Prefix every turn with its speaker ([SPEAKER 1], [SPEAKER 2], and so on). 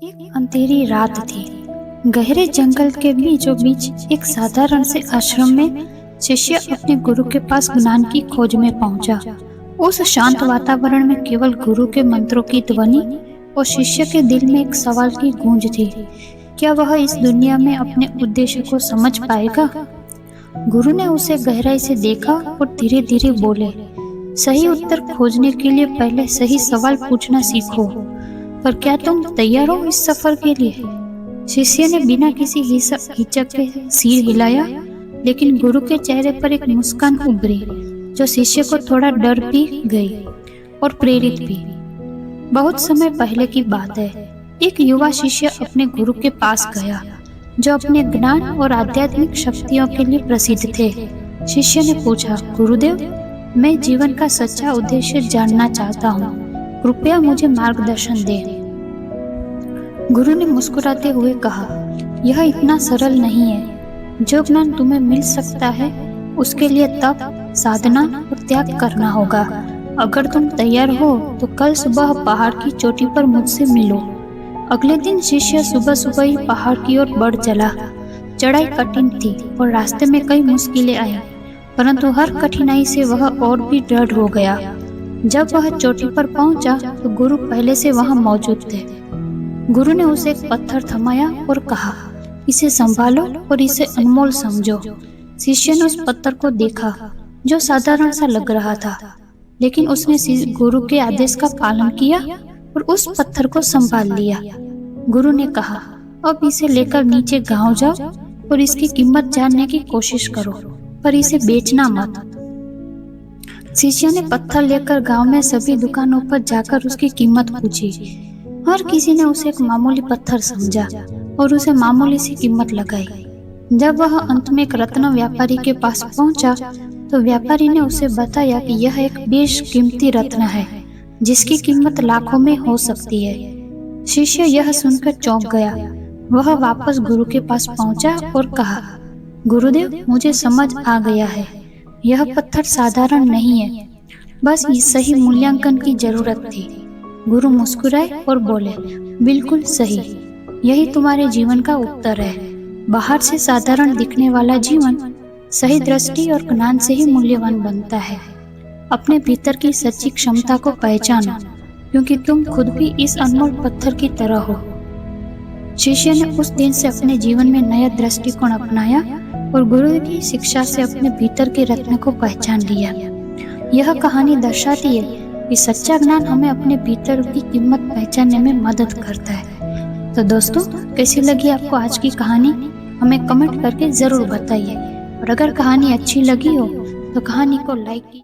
[SPEAKER 1] एक अंधेरी रात थी। गहरे जंगल के बीचों बीच एक साधारण से आश्रम में शिष्य अपने गुरु के पास ज्ञान की खोज में पहुंचा। उस शांत वातावरण में केवल गुरु के मंत्रों की ध्वनि और शिष्य के दिल में एक सवाल की गूंज थी। क्या वह इस दुनिया में अपने उद्देश्य को समझ पाएगा? गुरु ने उसे गहराई से देखा और धीरे धीरे बोले, सही उत्तर खोजने के लिए पहले सही सवाल पूछना सीखो। पर क्या तुम तैयार हो इस सफर के लिए? शिष्य ने बिना किसी हिचक के सिर हिलाया, लेकिन गुरु के चेहरे पर एक मुस्कान उभरी जो शिष्य को थोड़ा डर भी गई और प्रेरित भी। बहुत समय पहले की बात है। एक युवा शिष्य अपने गुरु के पास गया जो अपने ज्ञान और आध्यात्मिक शक्तियों के लिए प्रसिद्ध थे। शिष्य ने पूछा, गुरुदेव, मैं जीवन का सच्चा उद्देश्य जानना चाहता हूँ, कृपया मुझे मार्गदर्शन दें। गुरु ने मुस्कुराते हुए कहा, यह इतना सरल नहीं है। जो ज्ञान तुम्हें मिल सकता है उसके लिए तप, साधना और त्याग करना होगा। अगर तुम तैयार हो तो कल सुबह पहाड़ की चोटी पर मुझसे मिलो। अगले दिन शिष्य सुबह सुबह ही पहाड़ की ओर बढ़ चला। चढ़ाई कठिन थी और रास्ते में कई मुश्किलें आई, परंतु हर कठिनाई से वह और भी दृढ़ हो गया। जब वह चोटी पर पहुंचा तो गुरु पहले से वहां मौजूद थे। गुरु ने उसे एक पत्थर थमाया और कहा, इसे संभालो और इसे अनमोल समझो। शिष्य ने उस पत्थर को देखा जो साधारण सा लग रहा था, लेकिन उसने गुरु के आदेश का पालन किया और उस पत्थर को संभाल लिया। गुरु ने कहा, अब इसे लेकर नीचे गांव जाओ और इसकी कीमत जानने की कोशिश करो, पर इसे बेचना मत। शिष्य ने पत्थर लेकर गांव में सभी दुकानों पर जाकर उसकी कीमत पूछी। हर किसी ने उसे एक मामूली पत्थर समझा और उसे मामूली सी कीमत लगाई। जब वह अंत में एक रत्न व्यापारी के पास पहुंचा तो व्यापारी ने उसे बताया कि यह एक बेशकीमती रत्न है जिसकी कीमत लाखों में हो सकती है। शिष्य यह सुनकर चौंक गया। वह वापस गुरु के पास पहुंचा और कहा, गुरुदेव, मुझे समझ आ गया है। यह पत्थर साधारण नहीं है, बस इस सही मूल्यांकन की जरूरत थी। गुरु मुस्कुराए और बोले, बिल्कुल सही, यही तुम्हारे जीवन का उत्तर है। बाहर से साधारण दिखने वाला जीवन सही दृष्टि और ज्ञान से ही मूल्यवान बनता है। अपने भीतर की सच्ची क्षमता को पहचानो, क्योंकि तुम खुद भी इस अनमोल पत्थर की तरह हो। शिष्य ने उस दिन से अपने जीवन में नया दृष्टिकोण अपनाया और गुरु की शिक्षा से अपने भीतर के रत्न को पहचान लिया। यह कहानी दर्शाती है कि सच्चा ज्ञान हमें अपने भीतर की कीमत पहचानने में मदद करता है। तो दोस्तों, कैसी लगी आपको आज की कहानी? हमें कमेंट करके जरूर बताइए। और अगर कहानी अच्छी लगी हो तो कहानी को लाइक